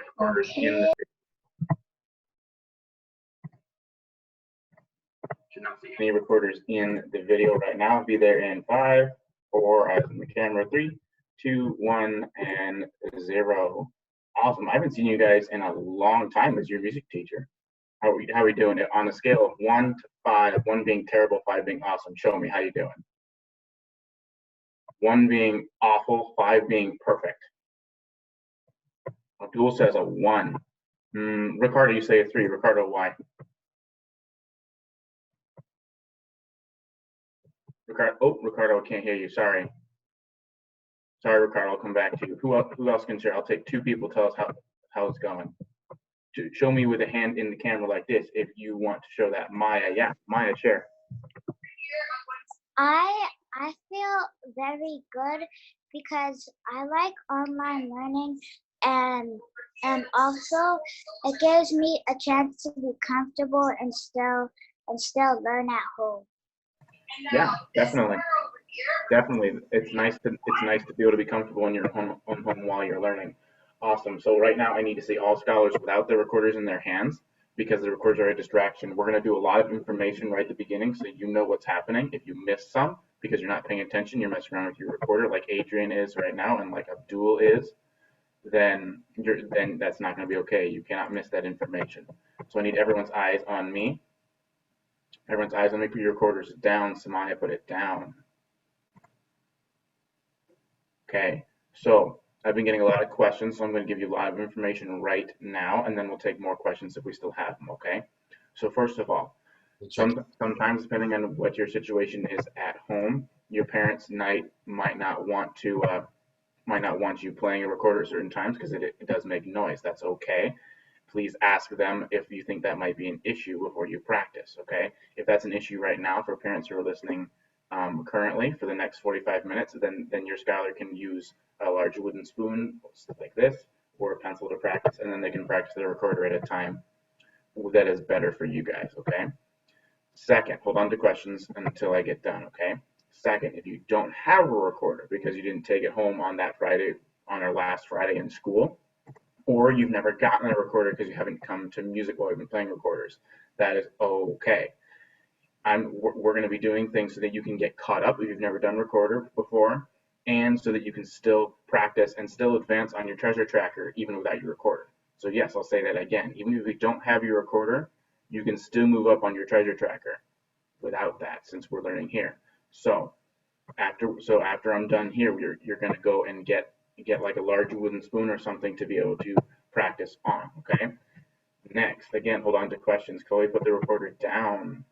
recorders in the should not see any recorders in the video right now. Be there in 5, 4, eyes on the camera, 3, 2, 1, and 0. Awesome. I haven't seen you guys in a long time as your music teacher. How are we doing it on a scale of 1 to 5, 1 being terrible, 5 being awesome? Show me how you doing. 1 being awful, 5 being perfect. Abdul says a 1. Ricardo, you say a 3. Ricardo, why? Ricardo, I can't hear you. Sorry, Ricardo. I'll come back to you. Who else can share? I'll take 2 people. Tell us how it's going. Show me with a hand in the camera like this if you want to show that. Maya, yeah, Maya, share. I feel very good because I like online learning and also it gives me a chance to be comfortable and still learn at home. Yeah, definitely. It's nice to be able to be comfortable in your own home while you're learning. Awesome. So right now I need to see all scholars without the recorders in their hands because the recorders are a distraction. We're going to do a lot of information right at the beginning so you know what's happening. If you miss some because you're not paying attention, you're messing around with your recorder like Adrian is right now and like Abdul is, then that's not going to be okay. You cannot miss that information. So I need everyone's eyes on me. Everyone's eyes on me. Put your recorders down. Samaya, put it down. Okay, so I've been getting a lot of questions, so I'm going to give you a lot of information right now, and then we'll take more questions if we still have them, okay? So first of all, sometimes depending on what your situation is at home, your parents might not want you playing a recorder at certain times because it does make noise. That's okay. Please ask them if you think that might be an issue before you practice, okay? If that's an issue right now for parents who are listening currently for the next 45 minutes, then your scholar can use a large wooden spoon like this or a pencil to practice, and then they can practice the recorder at a time that is better for you guys, okay? Second, hold on to questions until I get done, okay? Second, if you don't have a recorder because you didn't take it home on that Friday, on our last Friday in school, or you've never gotten a recorder because you haven't come to music while you've been playing recorders, that is okay. We're going to be doing things so that you can get caught up if you've never done recorder before, and so that you can still practice and still advance on your treasure tracker even without your recorder. So yes, I'll say that again. Even if you don't have your recorder, you can still move up on your treasure tracker without that, since we're learning here. So after I'm done here, you're going to go and get like a large wooden spoon or something to be able to practice on. Okay. Next, again, hold on to questions. Chloe, put the recorder down.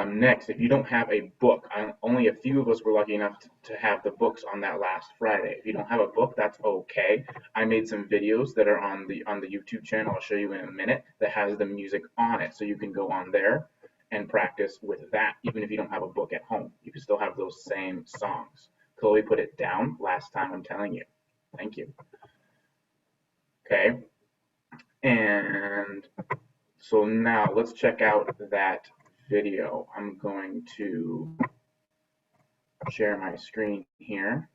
Next, if you don't have a book, only a few of us were lucky enough to have the books on that last Friday. If you don't have a book, that's okay. I made some videos that are on the YouTube channel. I'll show you in a minute that has the music on it, so you can go on there and practice with that. Even if you don't have a book at home, you can still have those same songs. Chloe, put it down. Last time I'm telling you. Thank you. Okay. And so now let's check out that video. I'm going to share my screen here.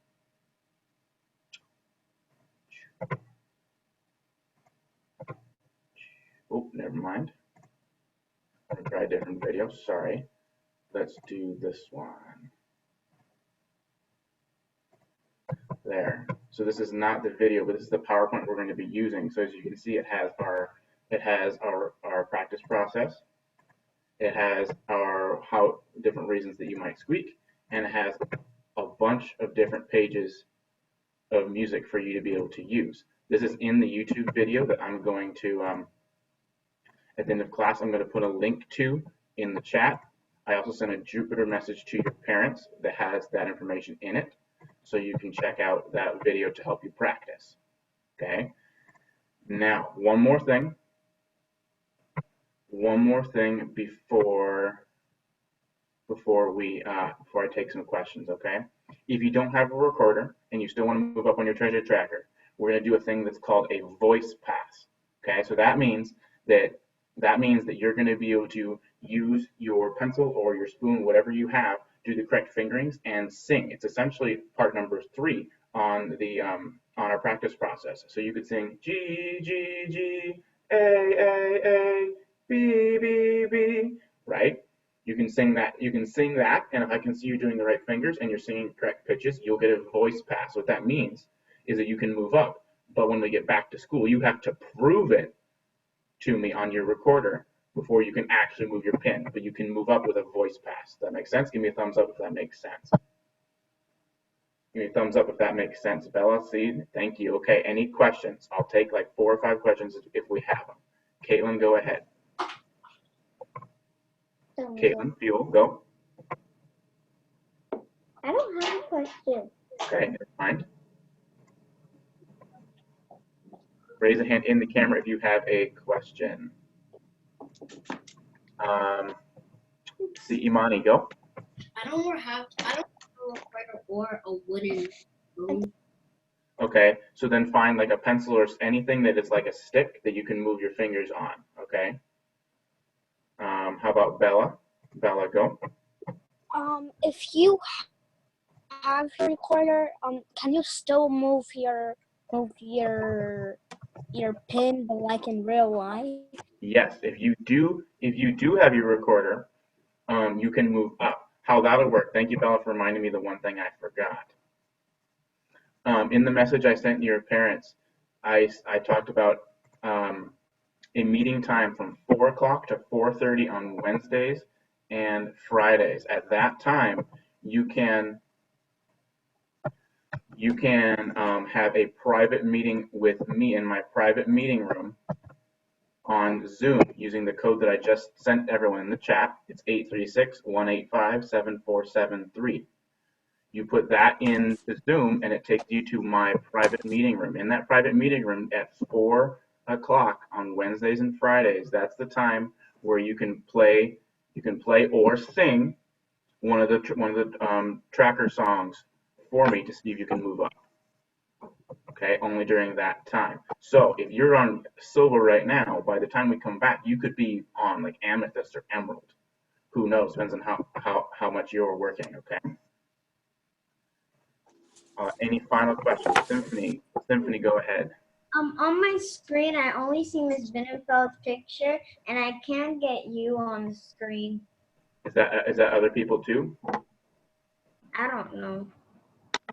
Oh, never mind. I'm going to try a different video. Sorry. Let's do this one. There. So this is not the video, but this is the PowerPoint we're going to be using. So as you can see, it has our practice process. It has our different reasons that you might squeak, and it has a bunch of different pages of music for you to be able to use. This is in the YouTube video that I'm going to, at the end of class, I'm going to put a link to in the chat. I also sent a Jupyter message to your parents that has that information in it, so you can check out that video to help you practice. Okay. Now, one more thing before I take some questions, okay? If you don't have a recorder and you still want to move up on your treasure tracker, we're going to do a thing that's called a voice pass. Okay, so that means that you're going to be able to use your pencil or your spoon, whatever you have, do the correct fingerings and sing. It's essentially part number 3 on the on our practice process. So you could sing G, G, G, A, B, B, B, right? You can sing that. You can sing that, and if I can see you doing the right fingers and you're singing correct pitches, you'll get a voice pass. What that means is that you can move up. But when we get back to school, you have to prove it to me on your recorder before you can actually move your pin. But you can move up with a voice pass. That makes sense? Give me a thumbs up if that makes sense. Give me a thumbs up if that makes sense. Bella, see, thank you. Okay, any questions? I'll take like 4 or 5 questions if we have them. Caitlin, go ahead. Caitlin, Fuel, go. I don't have a question. Okay, never mind. Raise a hand in the camera if you have a question. See, Imani, go. I don't have a recorder or a wooden spoon. Okay, so then find like a pencil or anything that is like a stick that you can move your fingers on, okay? How about Bella? Bella, go. If you have your recorder, can you still move your pin, but like in real life? Yes, if you do have your recorder, you can move up. How that'll work, thank you, Bella, for reminding me the one thing I forgot. In the message I sent your parents, I talked about a meeting time from 4 o'clock to 4:30 on Wednesdays and Fridays. At that time, you can have a private meeting with me in my private meeting room on Zoom using the code that I just sent everyone in the chat. It's 836-185-7473. You put that into Zoom and it takes you to my private meeting room. In that private meeting room at 4 o'clock on Wednesdays and Fridays, that's the time where you can play or sing one of the tracker songs for me to see if you can move up. Okay, only during that time. So if you're on silver right now, by the time we come back, you could be on like amethyst or emerald. Who knows? Depends on how much you're working. Okay. Any final questions? Symphony, go ahead. On my screen, I only see Ms. Binnenfeld's picture, and I can't get you on the screen. Is that other people too? I don't know.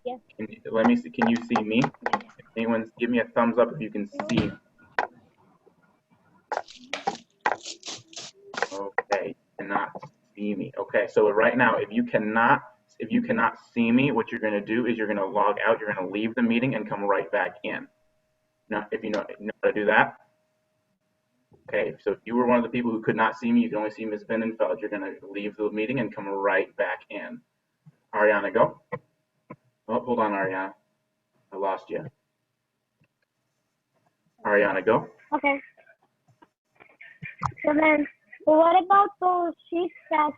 Yeah. Let me see. Can you see me? Anyone give me a thumbs up if you can see? Okay, cannot see me. Okay, so right now, if you cannot see me, what you're going to do is you're going to log out. You're going to leave the meeting and come right back in. Now, if you know how to do that. Okay, so if you were one of the people who could not see me, you can only see Ms. Binnenfeld. You're going to leave the meeting and come right back in. Ariana, go. Oh, hold on, Ariana. I lost you. Ariana, go. Okay. So then, what about those sheets that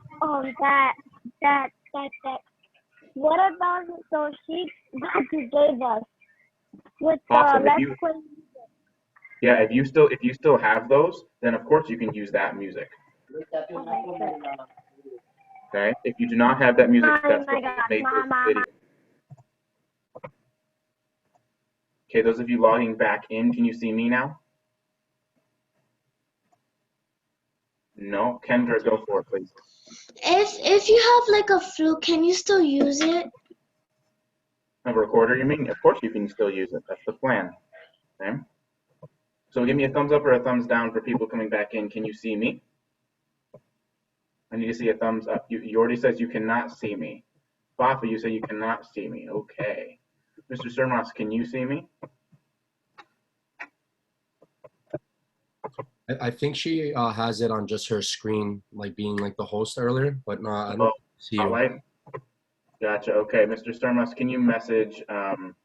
what about those sheets that you gave us with Awesome. Let's Play? Yeah, if you still have those, then of course you can use that music. Okay. If you do not have that music, that's what made this video. Okay, those of you logging back in, can you see me now? No, Kendra, go for it, please. If you have like a flute, can you still use it? A recorder, you mean? Of course you can still use it. That's the plan. Okay. So give me a thumbs up or a thumbs down for people coming back in. Can you see me? I need to see a thumbs up. You already says you cannot see me. Bafa, you say you cannot see me. Okay. Mr. Sermas, can you see me? I think she has it on just her screen, like being like the host earlier, but no, I don't see you. Spotlight? Gotcha. Okay, Mr. Sermas, can you message them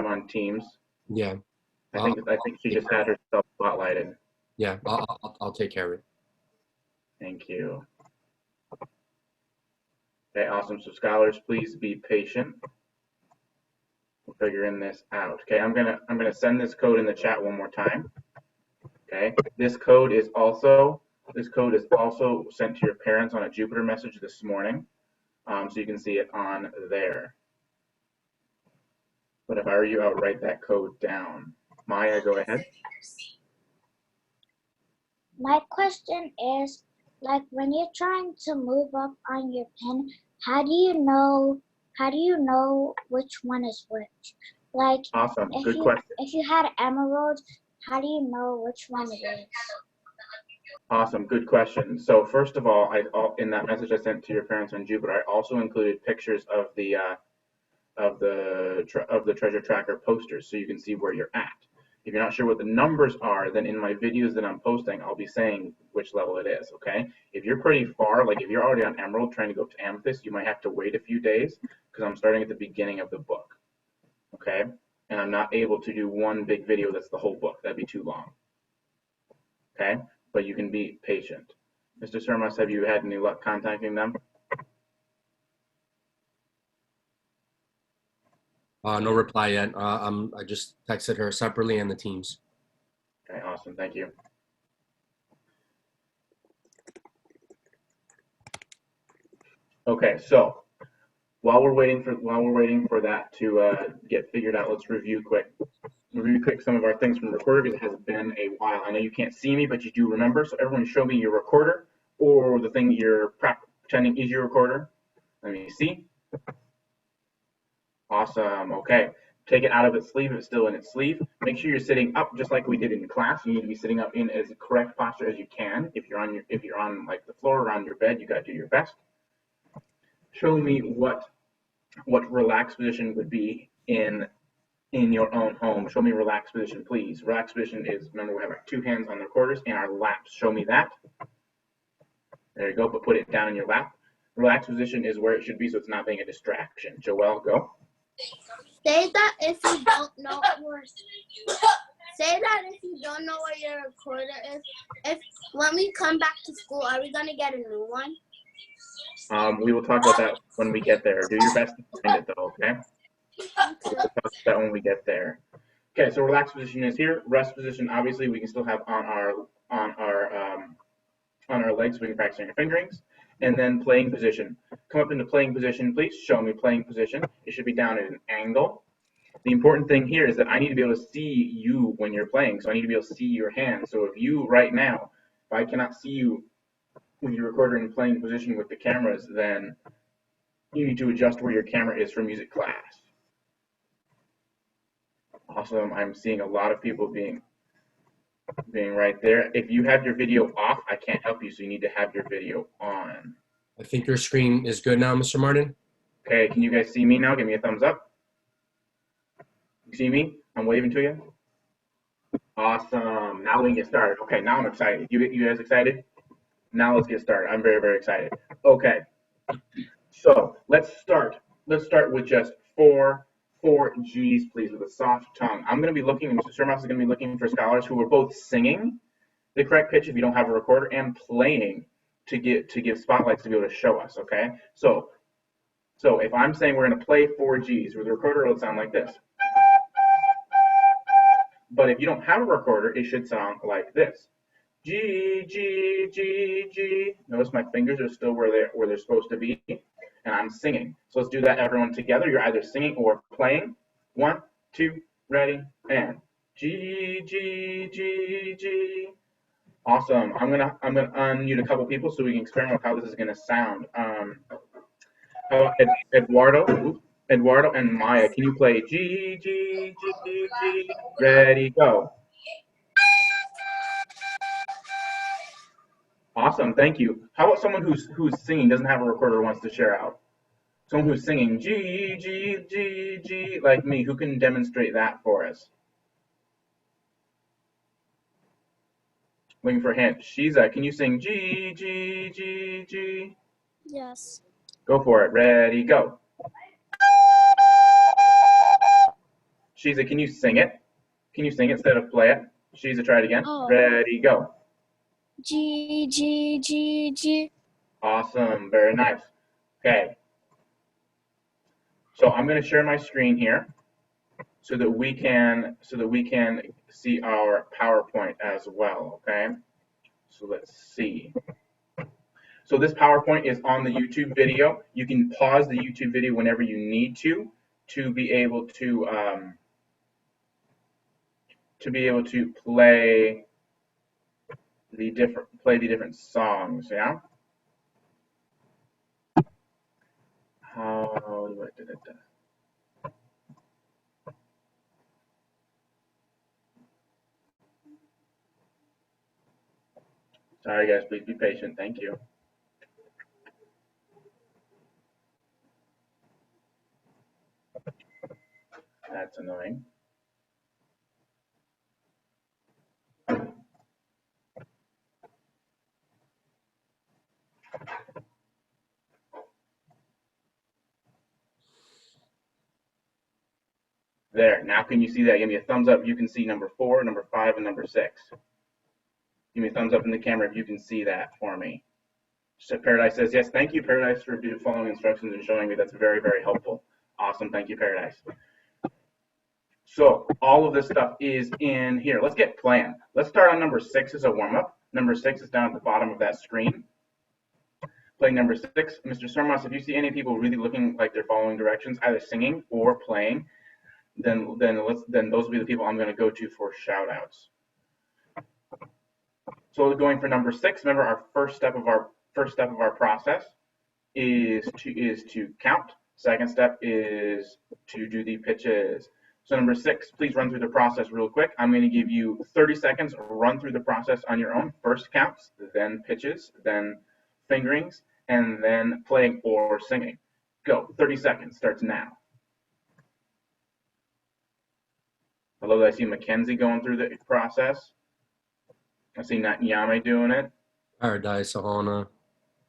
on Teams? Yeah. I think she just had herself spotlighted. Yeah, I'll take care of it. Thank you. Okay, awesome. So scholars, please be patient. We're figuring this out. Okay, I'm gonna send this code in the chat one more time. Okay, this code is also sent to your parents on a Jupyter message this morning, so you can see it on there. But if I were you, I would write that code down. Maya, go ahead. My question is, like when you're trying to move up on your pen, how do you know which one is which? Like Awesome. if Good question. if you had emerald, how do you know which one it is? Awesome. Good question. So first of all, in that message I sent to your parents on Jupiter, I also included pictures of the treasure tracker posters, so you can see where you're at. If you're not sure what the numbers are, then in my videos that I'm posting, I'll be saying which level it is, okay? If you're pretty far, like if you're already on Emerald trying to go up to Amethyst, you might have to wait a few days because I'm starting at the beginning of the book, okay? And I'm not able to do one big video that's the whole book. That'd be too long, okay? But you can be patient. Mr. Sermas, have you had any luck contacting them? No reply yet. I just texted her separately and the teams. Okay, awesome. Thank you. Okay, so while we're waiting for that to get figured out, let's review quick some of our things from Recorder because it has been a while. I know you can't see me, but you do remember. So everyone, show me your Recorder or the thing that you're pretending is your Recorder. Let me see. Awesome. Okay. Take it out of its sleeve if it's still in its sleeve. Make sure you're sitting up just like we did in class. You need to be sitting up in as correct posture as you can. If you're on like the floor or on your bed, you got to do your best. Show me what relaxed position would be in your own home. Show me relaxed position, please. Relaxed position is, remember, we have our two hands on the recorders and our laps. Show me that. There you go, but put it down in your lap. Relaxed position is where it should be, so it's not being a distraction. Joelle, go. Say that if you don't know where your recorder is. When we come back to school, are we gonna get a new one? We will talk about that when we get there. Do your best to find it though, okay? We'll talk about that when we get there. Okay, so relaxed position is here. Rest position, obviously, we can still have on our legs, so we can practice on your fingerings. And then playing position. Come up into playing position, please. Show me playing position. It should be down at an angle. The important thing here is that I need to be able to see you when you're playing, so I need to be able to see your hands. So if you, right now, if I cannot see you with your recorder in playing position with the cameras, then you need to adjust where your camera is for music class. Awesome. I'm seeing a lot of people being right there. If you have your video off, I can't help you, so you need to have your video on. I think your screen is good now, Mr. Martin. Okay, can you guys see me now? Give me a thumbs up. You see me? I'm waving to you. Awesome. Now we can get started. Okay, now I'm excited. You guys excited? Now let's get started. I'm very, very excited. Okay, so let's start. Let's start with just four G's, please, with a soft tongue. I'm going to be looking, Mr. Sermas is going to be looking for scholars who are both singing the correct pitch if you don't have a recorder and playing to give spotlights to be able to show us, okay? So if I'm saying we're going to play 4 G's with a recorder, it'll sound like this. But if you don't have a recorder, it should sound like this. G, G, G, G. Notice my fingers are still where they're supposed to be, and I'm singing. So let's do that, everyone, together. You're either singing or playing. 1, 2, ready, and G, G, G, G. Awesome. I'm gonna unmute a couple people so we can experiment with how this is gonna sound. Eduardo and Maya, can you play G, G, G, G? Ready, go. Awesome, thank you. How about someone who's singing, doesn't have a recorder, wants to share out? Someone who's singing G, G, G, G, like me, who can demonstrate that for us? Looking for a hint. Shiza, can you sing G, G, G, G? Yes. Go for it. Ready, go. Shiza, can you sing it? Can you sing it instead of play it? Shiza, try it again. Oh. Ready, go. G, G, G, G. Awesome, very nice. Okay. So I'm going to share my screen here so that we can see our PowerPoint as well, okay? So let's see. So this PowerPoint is on the YouTube video. You can pause the YouTube video whenever you need to to be able to play the different songs. Yeah. How do I do that? Sorry, guys. Please be patient. Thank you. That's annoying. There. Now can you see that? Give me a thumbs up. You can see number 4, number 5, and number 6. Give me a thumbs up in the camera if you can see that for me. So Paradise says, yes, thank you, Paradise, for following instructions and showing me. That's very, very helpful. Awesome. Thank you, Paradise. So all of this stuff is in here. Let's get playing. Let's start on number 6 as a warm-up. Number 6 is down at the bottom of that screen. Playing number 6. Mr. Sermas, if you see any people really looking like they're following directions, either singing or playing, then those will be the people I'm going to go to for shout-outs. So going for number 6, remember our first step of our process is to count. Second step is to do the pitches. So number 6, please run through the process real quick. I'm going to give you 30 seconds. Run through the process on your own. First counts, then pitches, then fingerings, and then playing or singing. Go. 30 seconds starts now. Hello, I see Mackenzie going through the process. I see Nyame doing it. Paradise, Ahona.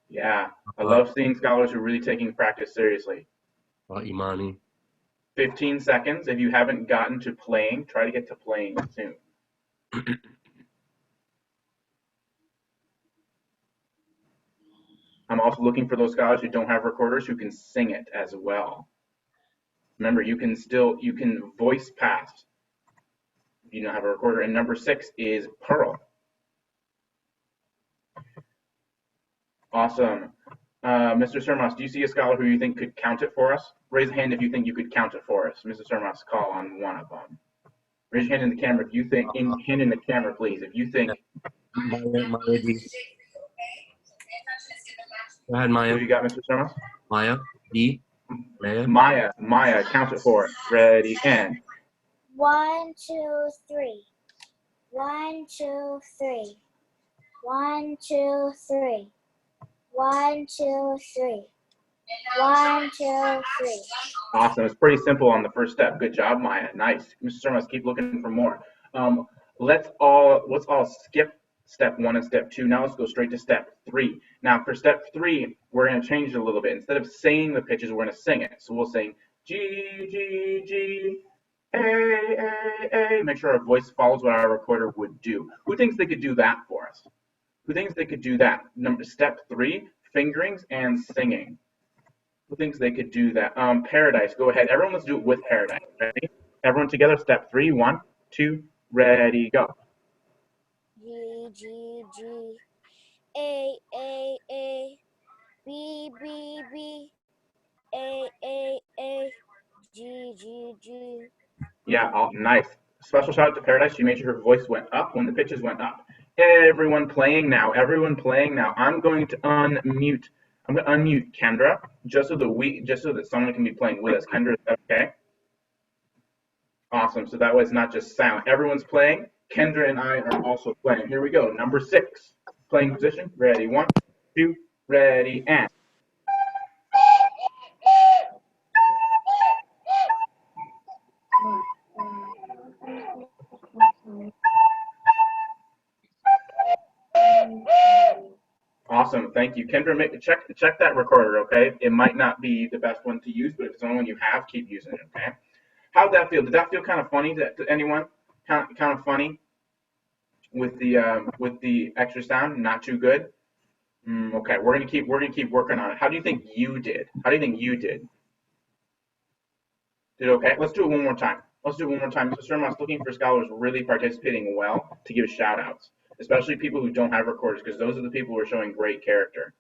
Yeah, I love seeing scholars who are really taking practice seriously. Imani. 15 seconds. If you haven't gotten to playing, try to get to playing soon. I'm also looking for those scholars who don't have recorders who can sing it as well. Remember, you can voice past if you don't have a recorder. And number 6 is Pearl. Awesome. Mr. Sermas, do you see a scholar who you think could count it for us? Raise a hand if you think you could count it for us. Mr. Sermas, call on one of them. Raise your hand in the camera if you think, hand in the camera, please. If you think. Maya, D. Go ahead, Maya. Who you got, Mr. Sermas? Maya, D. Maya, count it for us. Ready, and. 1, 2, 3. 1, 2, 3. 1, 2, 3. 1, 2, 3. 1, 2, 3. Awesome. It's pretty simple on the first step. Good job, Maya. Nice. Mr. Sermas, keep looking for more. Let's all skip step 1 and step 2. Now let's go straight to step 3. Now for step 3, we're going to change it a little bit. Instead of saying the pitches, we're going to sing it. So we'll sing G, G, G, A, A, A. Make sure our voice follows what our recorder would do. Who thinks they could do that for us? Who thinks they could do that? Step 3, fingerings and singing. Who thinks they could do that? Paradise, go ahead. Everyone, let's do it with Paradise. Ready? Everyone together. Step 3. 1, 2, ready, go. G, G, G. A, A, A. B, B, B. A, A, A. G, G, G. Yeah, nice. Special shout out to Paradise. She made sure her voice went up when the pitches went up. Everyone playing now. Everyone playing now. I'm going to unmute. I'm going to unmute Kendra just so that someone can be playing with us. Kendra, is that okay? Awesome. So that way it's not just sound. Everyone's playing. Kendra and I are also playing. Here we go. Number 6. Playing position. Ready. 1, 2, ready, and. Awesome, thank you. Kendra, check that recorder, okay? It might not be the best one to use, but if it's the only one you have, keep using it, okay? How'd that feel? Did that feel kind of funny to anyone? Kind of funny with the extra sound? Not too good? Okay, we're gonna keep working on it. How do you think you did? Did okay? Let's do it one more time. Mr. Sermas, looking for scholars really participating well to give shout outs, especially people who don't have recorders, because those are the people who are showing great character.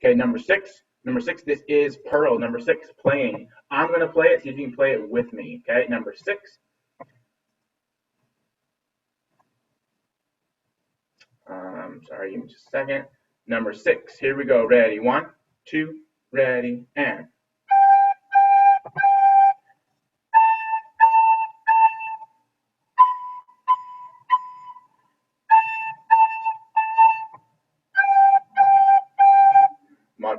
Okay, number 6, Number 6, this is Pearl. Number 6, playing. I'm going to play it. See if you can play it with me. Okay, number 6. Sorry, give me just a second. Number 6, here we go. Ready, 1, 2, ready, and.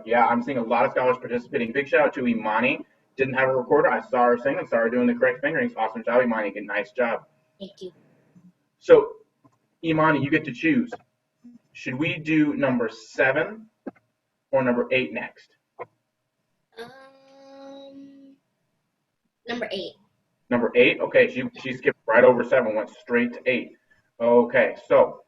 Yeah, I'm seeing a lot of scholars participating. Big shout out to Imani. Didn't have a recorder. I saw her sing and saw her doing the correct fingerings. Awesome job, Imani. Good, nice job. Thank you. So, Imani, you get to choose. Should we do number 7 or number 8 next? Number 8. Number 8? Okay, she skipped right over 7, went straight to 8. Okay, so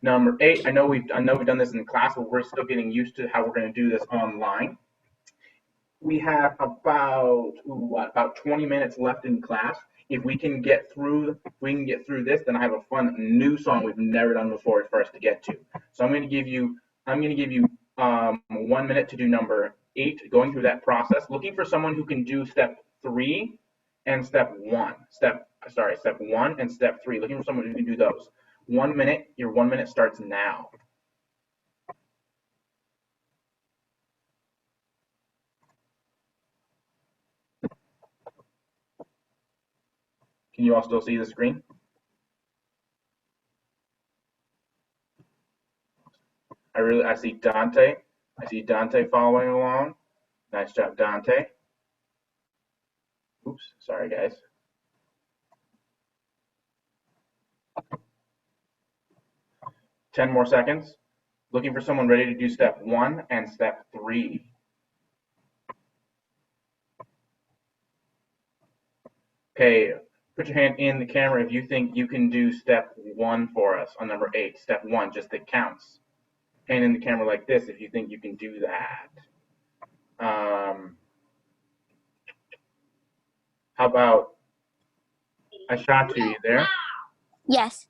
number 8, I know we've done this in class, but we're still getting used to how we're going to do this online. We have about 20 minutes left in class. If we can get through this, then I have a fun new song we've never done before for us to get to. So I'm going to give you 1 minute to do number 8, going through that process, looking for someone who can do step 3 and step 1. Step 1 and step 3. Looking for someone who can do those. 1 minute. Your 1 minute starts now. Can you all still see the screen? I see Dante. I see Dante following along. Nice job, Dante. Oops, sorry guys. Ten more seconds. Looking for someone ready to do step 1 and step 3. Okay, put your hand in the camera if you think you can do step 1 for us on number 8. Step 1, just that counts. Hand in the camera like this if you think you can do that. How about Ashatu, you there? Yes.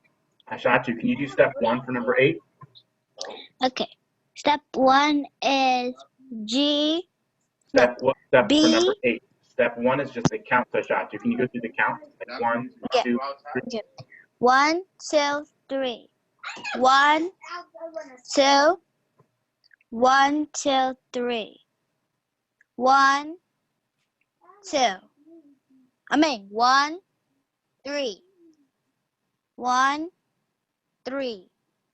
Ashatu, can you do step 1 for number 8? Okay. Step 1 is G. Step B. for number 8? Step 1 is just the count, Ashatu. Can you go through the count? Like 1, 2, 3. Okay. 1, 2, 3. 1, 2. 1, 2, 3. 1, 2. 1, 3. 1, 3.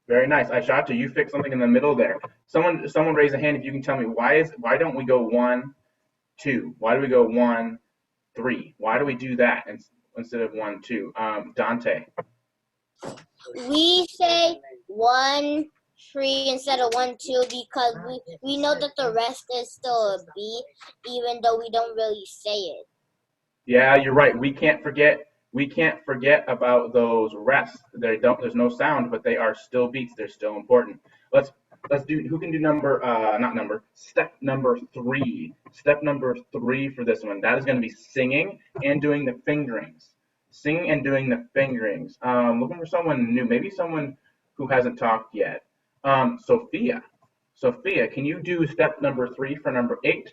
Very nice. Aishatu, you fixed something in the middle there. Someone raise a hand if you can tell me why don't we go 1, 2? Why do we go 1, 3? Why do we do that instead of 1, 2? Dante. We say 1, 3 instead of 1, 2 because we know that the rest is still a B, even though we don't really say it. Yeah, you're right. We can't forget about those rests. There's no sound, but they are still beats. They're still important. Let's do, who can do step number 3. Step number 3 for this one. That is going to be singing and doing the fingerings. Singing and doing the fingerings. Looking for someone new, maybe someone who hasn't talked yet. Sophia, can you do step number 3 for number 8?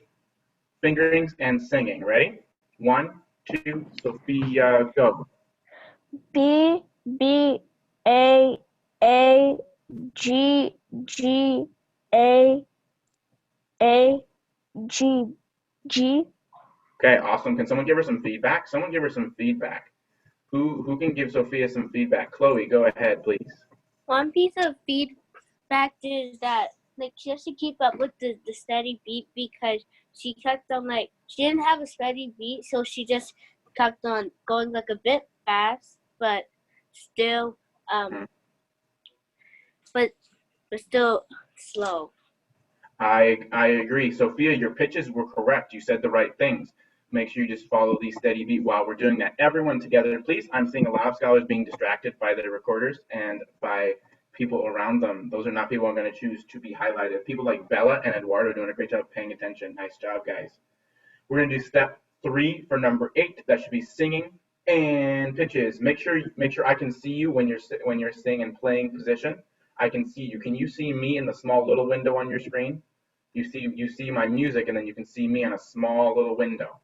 Fingerings and singing. Ready? 1, 2, Sophia, go. B, B, A, G, G, A, G, G. Okay, awesome. Can someone give her some feedback? Someone give her some feedback. Who can give Sophia some feedback? Chloe, go ahead, please. One piece of feedback is that she has to keep up with the steady beat because she kept on she didn't have a steady beat, so she just kept on going a bit fast, but still but still slow. I agree. Sophia, your pitches were correct. You said the right things. Make sure you just follow the steady beat while we're doing that. Everyone together, please. I'm seeing a lot of scholars being distracted by the recorders and by people around them. Those are not people I'm going to choose to be highlighted. People like Bella and Eduardo are doing a great job paying attention. Nice job, guys. We're going to do step 3 for number 8. That should be singing and pitches. Make sure I can see you when you're singing and playing position. I can see you. Can you see me in the small little window on your screen? You see my music, and then you can see me on a small little window.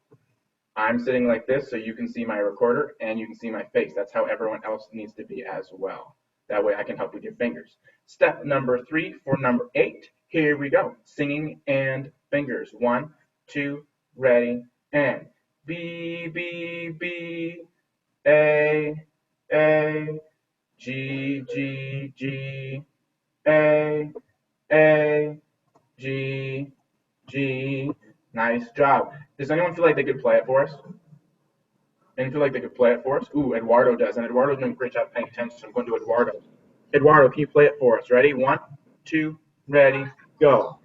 I'm sitting like this, so you can see my recorder and you can see my face. That's how everyone else needs to be as well. That way I can help with your fingers. Step number 3 for number 8. Here we go. Singing and fingers. 1, 2, ready, and B, B, B, A, G, G, G, A, G, G. Nice job. Does anyone feel like they could play it for us? Anyone feel like they could play it for us? Ooh, Eduardo does, and Eduardo's doing a great job paying attention, so I'm going to Eduardo. Eduardo, can you play it for us? Ready? 1, 2, ready, go.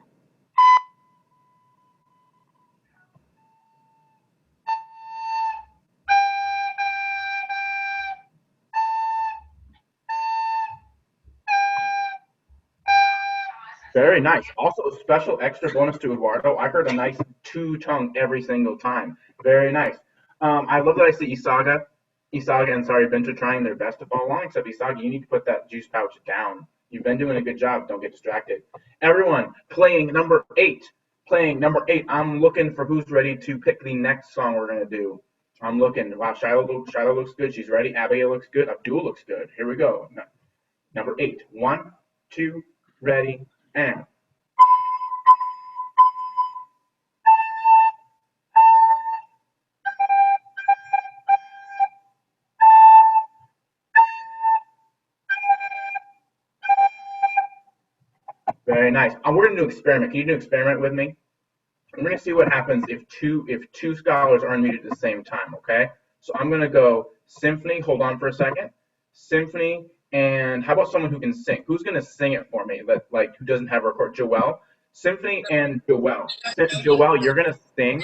Very nice. Also, a special extra bonus to Eduardo. I heard a nice two-tongue every single time. Very nice. I love that I see Isaga and sorry, Binta trying their best to follow along, except Isaga, you need to put that juice pouch down. You've been doing a good job. Don't get distracted. Everyone, playing number 8. Playing number 8. I'm looking for who's ready to pick the next song we're going to do. I'm looking. Wow, Shiloh looks good. She's ready. Abigail looks good. Abdul looks good. Here we go. Number 8. 1, 2, ready, and. Very nice. We're going to do an experiment. Can you do an experiment with me? I'm going to see what happens if two scholars are unmuted at the same time, okay? So I'm going to go symphony. Hold on for a second. Symphony, and how about someone who can sing? Who's going to sing it for me? Like who doesn't have a record? Joelle? Symphony and Joelle. Joelle, you're going to sing.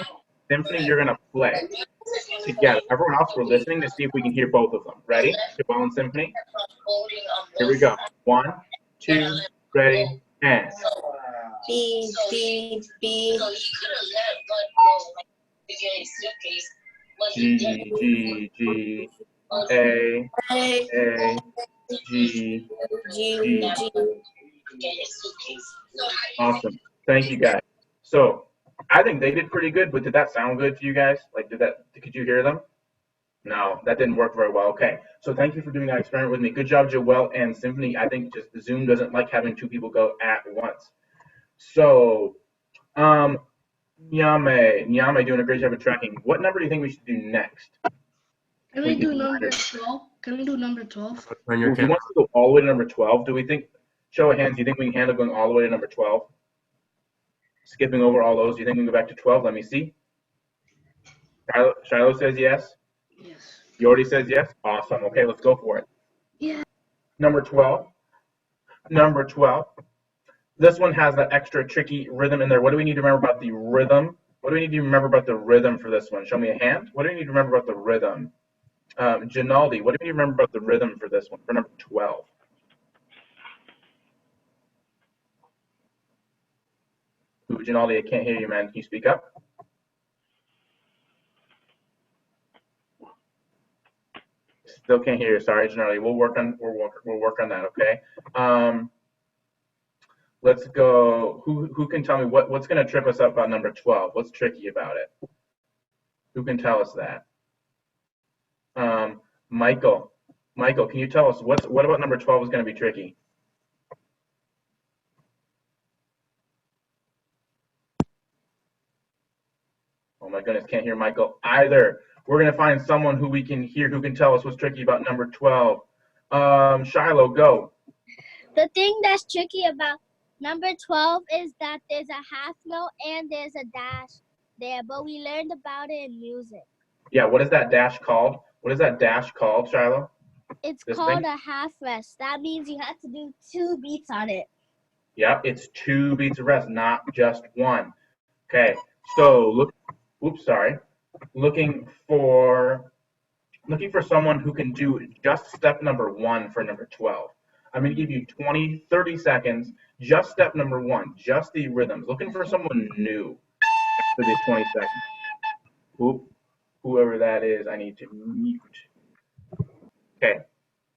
Symphony, you're going to play together. Everyone else, we're listening to see if we can hear both of them. Ready? Joelle and Symphony? Here we go. 1, 2, ready, and. B, B, B. G, G, G, A, G, G. Awesome. Thank you, guys. So I think they did pretty good, but did that sound good to you guys? Like, could you hear them? No, that didn't work very well. Okay. So thank you for doing that experiment with me. Good job, Joelle and Symphony. I think just Zoom doesn't like having 2 people go at once. So, Nyame doing a great job of tracking. What number do you think we should do next? Can we do number 12? Can we do number 12? Who wants to go all the way to number 12? Do we think, show of hands, do you think we can handle going all the way to number 12? Skipping over all those, do you think we can go back to 12? Let me see. Shiloh says yes. Yes. Yordi says yes. Awesome. Okay, let's go for it. Yeah. Number 12. Number 12. This one has that extra tricky rhythm in there. What do we need to remember about the rhythm? What do we need to remember about the rhythm for this one? Show me a hand. What do we need to remember about the rhythm? Ginaldi, what do we need to remember about the rhythm for this one, for number 12? Ooh, Ginaldi, I can't hear you, man. Can you speak up? Still can't hear you. Sorry, Ginaldi. We'll work on that. Okay. Let's go. Who can tell me what's going to trip us up about number 12? What's tricky about it? Who can tell us that? Michael, can you tell us what about number 12 is going to be tricky? Oh my goodness, can't hear Michael either. We're going to find someone who we can hear who can tell us what's tricky about number 12. Shiloh, go. The thing that's tricky about number 12 is that there's a half note and there's a dash there, but we learned about it in music. Yeah, what is that dash called? What is that dash called, Shiloh? It's called a half rest. That means you have to do 2 beats on it. Yeah, it's 2 beats of rest, not just 1. Okay, so looking for someone who can do just step number 1 for number 12. I'm going to give you 30 seconds, just step number 1, just the rhythms. Looking for someone new for the 20 seconds. Whoever that is, I need to mute. Okay,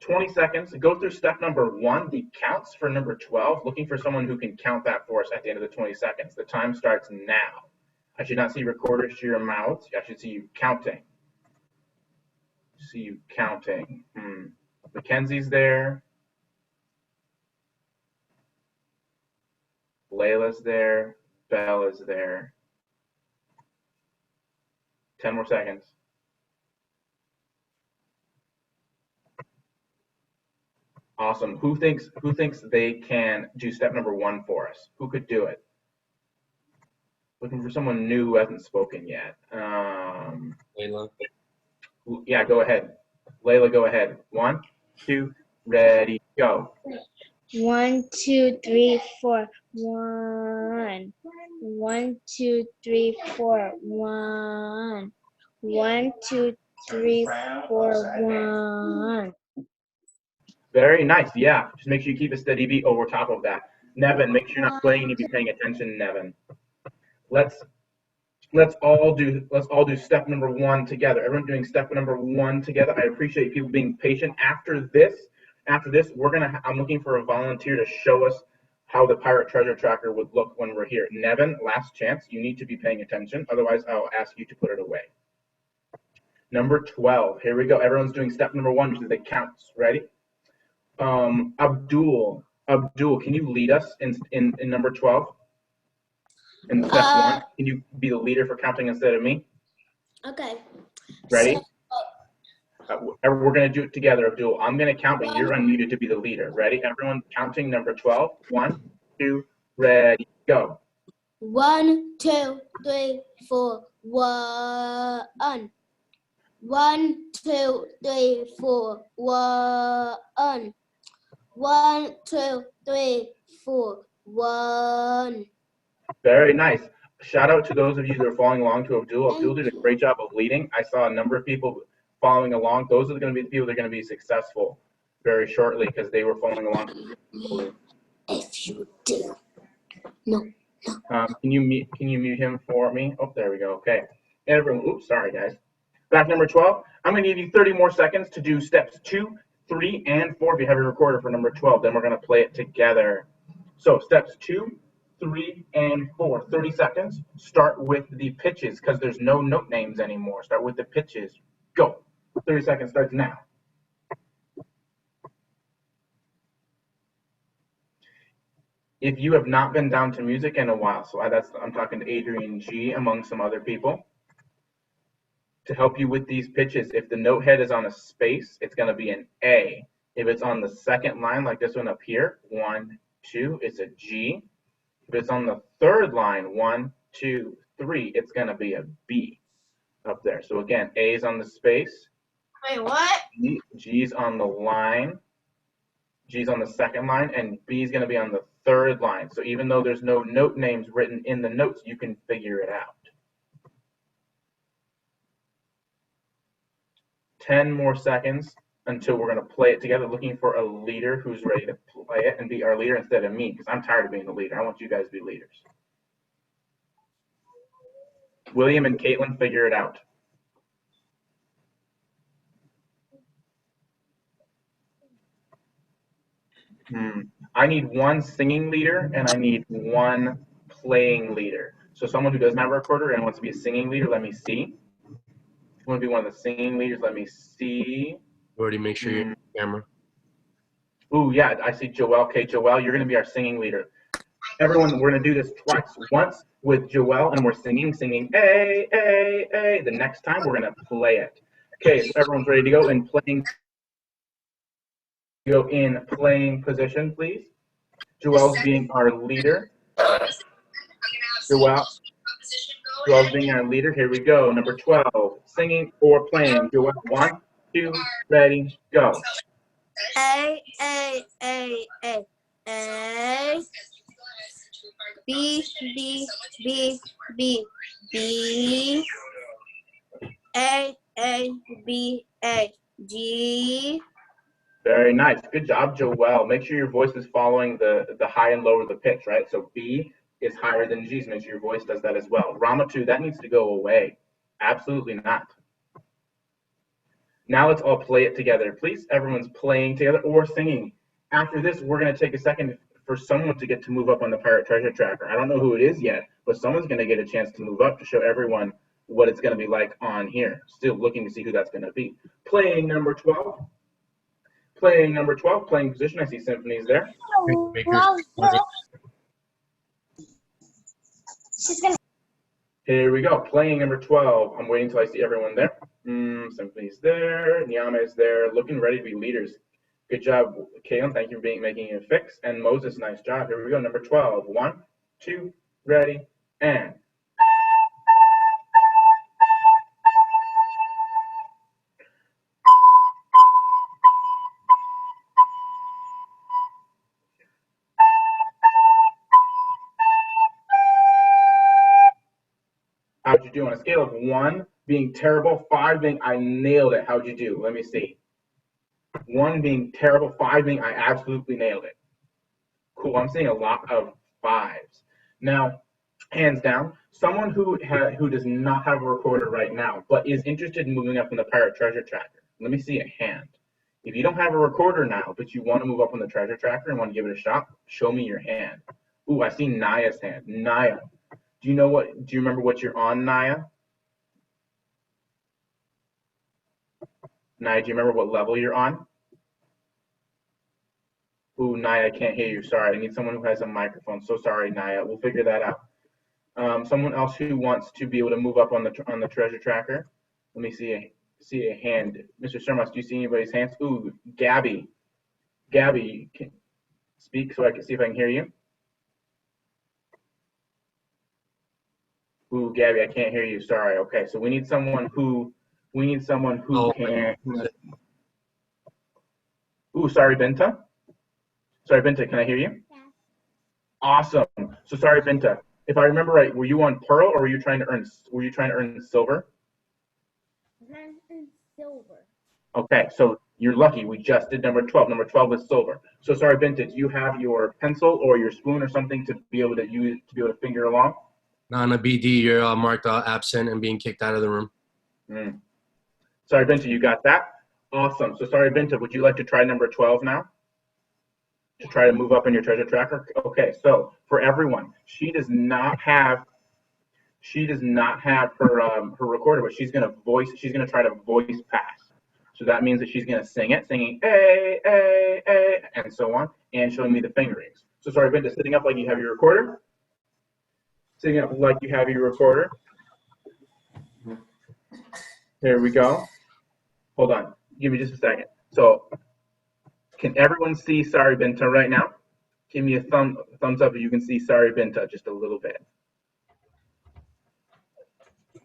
20 seconds. Go through step number 1, the counts for number 12, looking for someone who can count that for us at the end of the 20 seconds. The time starts now. I should not see recorders to your mouths. I should see you counting. See you counting. Mackenzie's there. Layla's there. Bella's there. 10 more seconds. Awesome. Who thinks they can do step number 1 for us? Who could do it? Looking for someone new who hasn't spoken yet. Layla. Yeah, go ahead. Layla, go ahead. 1, 2, ready, go. 1, 2, 3, 4. 1. 1, 2, 3, 4. 1. 1, 2, 3, 4. 1. Very nice. Yeah. Just make sure you keep a steady beat over top of that. Nevin, make sure you're not playing and be paying attention, Nevin. Let's all do step number 1 together. Everyone doing step number 1 together. I appreciate people being patient. After this, I'm looking for a volunteer to show us how the Pirate Treasure Tracker would look when we're here. Nevin, last chance. You need to be paying attention. Otherwise, I'll ask you to put it away. Number 12. Here we go. Everyone's doing step number 1, which is the counts. Ready? Abdul, can you lead us in number 12? In step 1, can you be the leader for counting instead of me? Okay. Ready? We're going to do it together, Abdul. I'm going to count, but you're unmuted to be the leader. Ready? Everyone counting number 12. 1, 2, ready, go. 1, 2, 3, 4. 1. 1, 2, 3, 4. 1. 1, 2, 3, 4. 1. Very nice. Shout out to those of you that are following along to Abdul. Abdul did a great job of leading. I saw a number of people following along. Those are going to be the people that are going to be successful very shortly because they were following along. If you do. No. Can you mute him for me? Oh, there we go. Okay. Everyone, oops, sorry guys. Back number 12. I'm going to give you 30 more seconds to do steps 2, 3, and 4 if you have a recorder for number 12. Then we're going to play it together. So steps 2, 3, and 4. 30 seconds. Start with the pitches because there's no note names anymore. Start with the pitches. Go. 30 seconds starts now. If you have not been down to music in a while, so I'm talking to Adrian G among some other people, to help you with these pitches, if the note head is on a space, it's going to be an A. If it's on the second line, like this one up here, 1, 2, it's a G. If it's on the third line, 1, 2, 3, it's going to be a B up there. So again, A is on the space. Wait, what? G's on the line. G's on the second line, and B is going to be on the third line. So even though there's no note names written in the notes, you can figure it out. 10 more seconds until we're going to play it together, looking for a leader who's ready to play it and be our leader instead of me, because I'm tired of being the leader. I want you guys to be leaders. William and Caitlin, figure it out. I need one singing leader and I need one playing leader. So someone who doesn't have a recorder and wants to be a singing leader, let me see. If you want to be one of the singing leaders, let me see. Already make sure you're on camera. Ooh, yeah, I see Joelle. Okay, Joelle, you're going to be our singing leader. Everyone, we're going to do this twice. Once with Joelle, and we're singing, A, A, A. The next time, we're going to play it. Okay, so everyone's ready to go in playing. Go in playing position, please. Joelle's being our leader. Joelle's being our leader. Here we go. Number 12, singing or playing. Joelle, 1, 2, ready, go. A, A, A, A, A. B, B, B, B, B. A, B, A, G. Very nice. Good job, Joelle. Make sure your voice is following the high and low of the pitch, right? So B is higher than G, so make sure your voice does that as well. Ramatu, that needs to go away. Absolutely not. Now let's all play it together. Please, everyone's playing together or singing. After this, we're going to take a second for someone to get to move up on the Pirate Treasure Tracker. I don't know who it is yet, but someone's going to get a chance to move up to show everyone what it's going to be like on here. Still looking to see who that's going to be. Playing number 12. Playing number 12, playing position. I see Symphony's there. She's gonna. Here we go. Playing number 12. I'm waiting until I see everyone there. Symphony's there. Nyama is there. Looking ready to be leaders. Good job, Kaylin. Thank you for making it fix. And Moses, nice job. Here we go. Number 12. 1, 2, ready, and. How'd you do on a scale of 1 being terrible, 5 being I nailed it? How'd you do? Let me see. 1 being terrible, 5 being I absolutely nailed it. Cool. I'm seeing a lot of 5s. Now, hands down, someone who does not have a recorder right now, but is interested in moving up in the Pirate Treasure Tracker. Let me see a hand. If you don't have a recorder now, but you want to move up on the Treasure Tracker and want to give it a shot, show me your hand. Ooh, I see Naya's hand. Naya. Do you remember what you're on, Naya? Naya, do you remember what level you're on? Ooh, Naya, I can't hear you. Sorry, I need someone who has a microphone. So sorry, Naya. We'll figure that out. Someone else who wants to be able to move up on the Treasure Tracker. Let me see a hand. Mr. Sermas, do you see anybody's hands? Ooh, Gabby. Gabby, you can speak so I can see if I can hear you. Ooh, Gabby, I can't hear you. Sorry. Okay, so we need someone who can. Ooh, sorry, Binta. Sorry, Binta, can I hear you? Yeah. Awesome. So sorry, Binta. If I remember right, were you on Pearl or were you trying to earn silver? Silver. Okay, so you're lucky. We just did number 12. Number 12 is silver. So sorry, Binta, do you have your pencil or your spoon or something to be able to use to be able to finger along? Nana BD, you're marked absent and being kicked out of the room. Sorry, Binta, you got that? Awesome. So sorry, Binta, would you like to try number 12 now? To try to move up in your Treasure Tracker? Okay, so for everyone, she does not have her recorder, but she's gonna try to voice pass. So that means that she's gonna singing A, A, A, and so on, and showing me the fingerings. So sorry, Binta, sitting up like you have your recorder. Sitting up like you have your recorder. Here we go. Hold on. Give me just a second. So can everyone see Sorry Binta right now? Give me a thumbs up if you can see Sorry Binta just a little bit.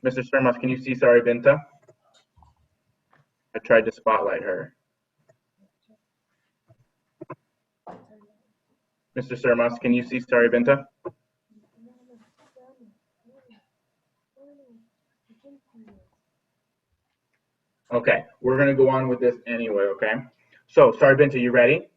Mr. Sermas, can you see Sorry Binta? I tried to spotlight her. Mr. Sermas, can you see Sorry Binta? Okay, we're going to go on with this anyway, okay? So, sorry, Binta, you ready?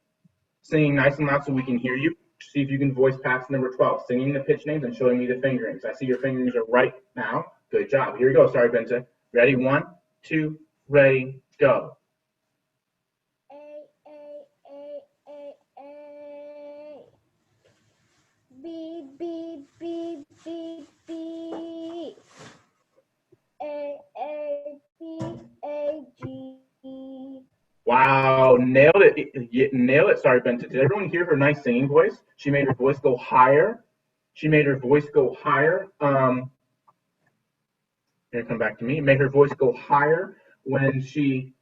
Singing nice and loud so we can hear you. See if you can voice pass number 12. Singing the pitch names and showing me the fingerings. I see your fingerings are right now. Good job. Here we go. Sorry, Binta. Ready? 1, 2, ready, go. A, A, A, A. B, B, B, B, B. A, B, A, G. Wow, nailed it. Nailed it. Sorry, Binta. Did everyone hear her nice singing voice? She made her voice go higher. She made her voice go higher. Here, come back to me. Made her voice go higher when she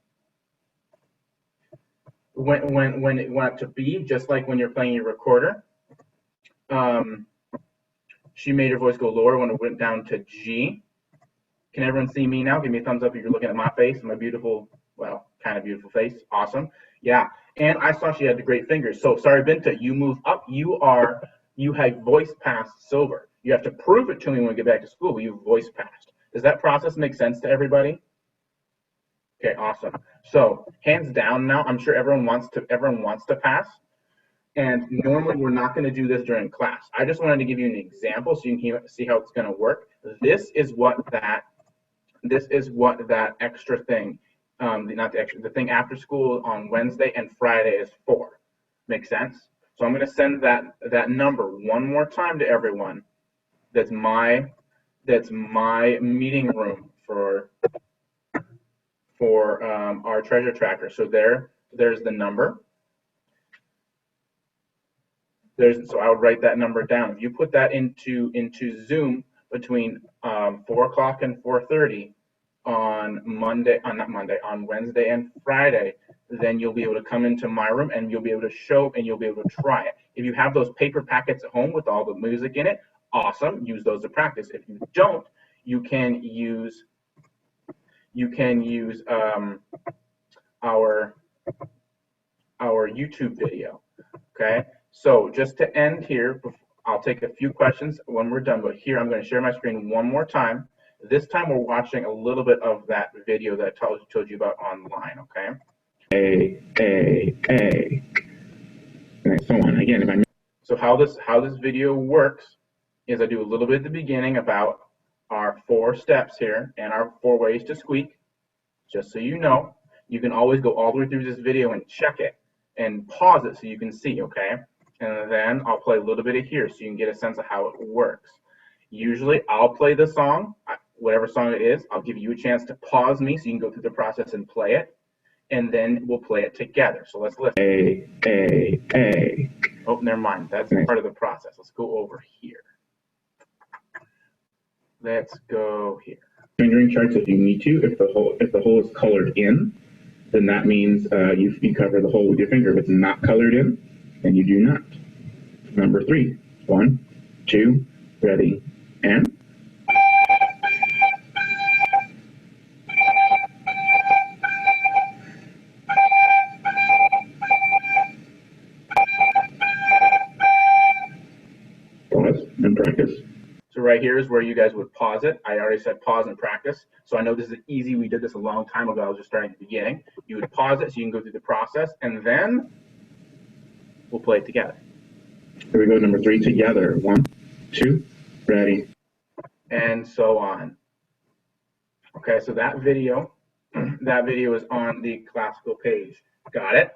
when it went up to B, just like when you're playing your recorder. She made her voice go lower when it went down to G. Can everyone see me now? Give me a thumbs up if you're looking at my face, my beautiful, well, kind of beautiful face. Awesome. Yeah. And I saw she had the great fingers. So sorry, Binta, you move up. You have voice passed silver. You have to prove it to me when we get back to school, but you've voice passed. Does that process make sense to everybody? Okay, awesome. So hands down now, I'm sure everyone wants to pass. And normally we're not going to do this during class. I just wanted to give you an example so you can see how it's going to work. This is what that extra thing the thing after school on Wednesday and Friday is 4. Make sense? So I'm going to send that number one more time to everyone. That's my meeting room for our treasure tracker. So there's the number. So I would write that number down. If you put that into Zoom between 4 o'clock and 4:30 on Wednesday and Friday, then you'll be able to come into my room and you'll be able to show and you'll be able to try it. If you have those paper packets at home with all the music in it, awesome. Use those to practice. If you don't, you can use our YouTube video. Okay. So just to end here, I'll take a few questions when we're done, but here I'm going to share my screen one more time. This time we're watching a little bit of that video that I told you about online, okay? And so on. Again, so how this video works is I do a little bit at the beginning about our 4 steps here and our 4 ways to squeak. Just so you know, you can always go all the way through this video and check it and pause it so you can see, okay? And then I'll play a little bit of here so you can get a sense of how it works. Usually I'll play the song, whatever song it is. I'll give you a chance to pause me so you can go through the process and play it. And then we'll play it together. So let's listen. Oh, never mind. That's part of the process. Let's go over here. Let's go here. Fingering charts if you need to. If the hole is colored in, then that means you cover the hole with your finger. If it's not colored in, then you do not. Number 3. 1, 2, ready, and. Pause and practice. So right here is where you guys would pause it. I already said pause and practice. So I know this is easy. We did this a long time ago. I was just starting at the beginning. You would pause it so you can go through the process, and then we'll play it together. Here we go, number 3 together. 1, 2, ready. And so on. Okay, so that video is on the classical page. Got it?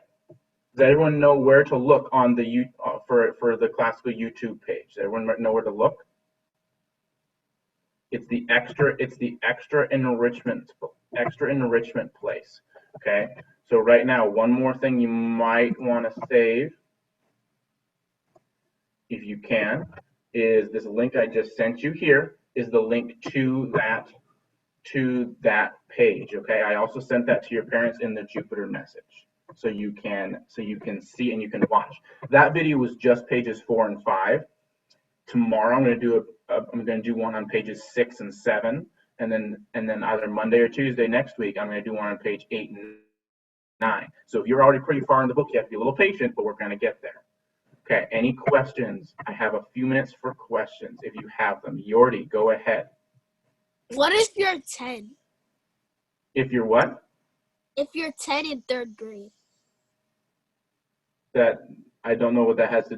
Does everyone know where to look on the for the classical YouTube page? Does everyone know where to look? It's the extra enrichment place. Okay. So right now, one more thing you might want to save, if you can, is this link I just sent you here is the link to that page. Okay. I also sent that to your parents in the Jupiter message, so you can see and you can watch. That video was just pages 4 and 5. Tomorrow I'm going to do one on pages 6 and 7, and then either Monday or Tuesday next week I'm going to do one on page 8 and 9. So if you're already pretty far in the book, you have to be a little patient, but we're going to get there. Okay. Any questions? I have a few minutes for questions if you have them. Yordi, go ahead. What if you're 10? If you're what? If you're 10 in 3rd grade. I don't know what that has to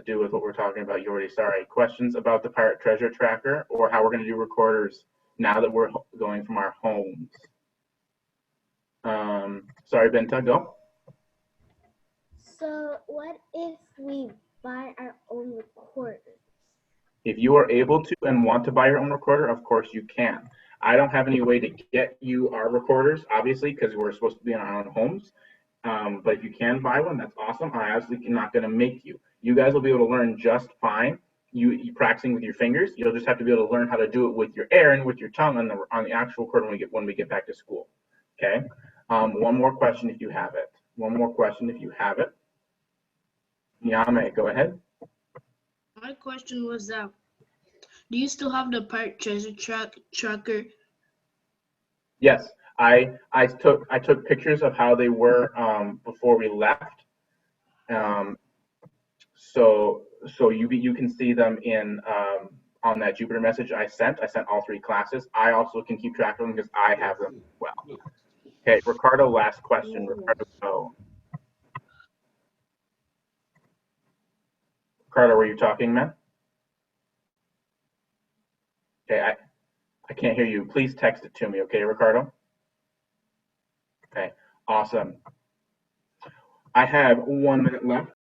do with what we're talking about, Yordi. Sorry. Questions about the Pirate Treasure Tracker or how we're going to do recorders now that we're going from our homes? Sorry, Benta, go. So what if we buy our own recorder? If you are able to and want to buy your own recorder, of course you can. I don't have any way to get you our recorders, obviously, because we're supposed to be in our own homes. But if you can buy one, that's awesome. I obviously am not going to make you. You guys will be able to learn just fine. You practicing with your fingers. You'll just have to be able to learn how to do it with your air and with your tongue on the actual recorder when we get back to school. Okay. One more question if you have it. Nyame, go ahead. My question was that, do you still have the Pirate Treasure Tracker? Yes, I took pictures of how they were before we left. So you can see them in on that Jupiter message I sent. I sent all 3 classes. I also can keep track of them because I have them as well. Okay, Ricardo, last question. Ricardo, go. Ricardo, were you talking, man? Okay, I can't hear you. Please text it to me, okay, Ricardo? Okay, awesome. I have 1 minute left.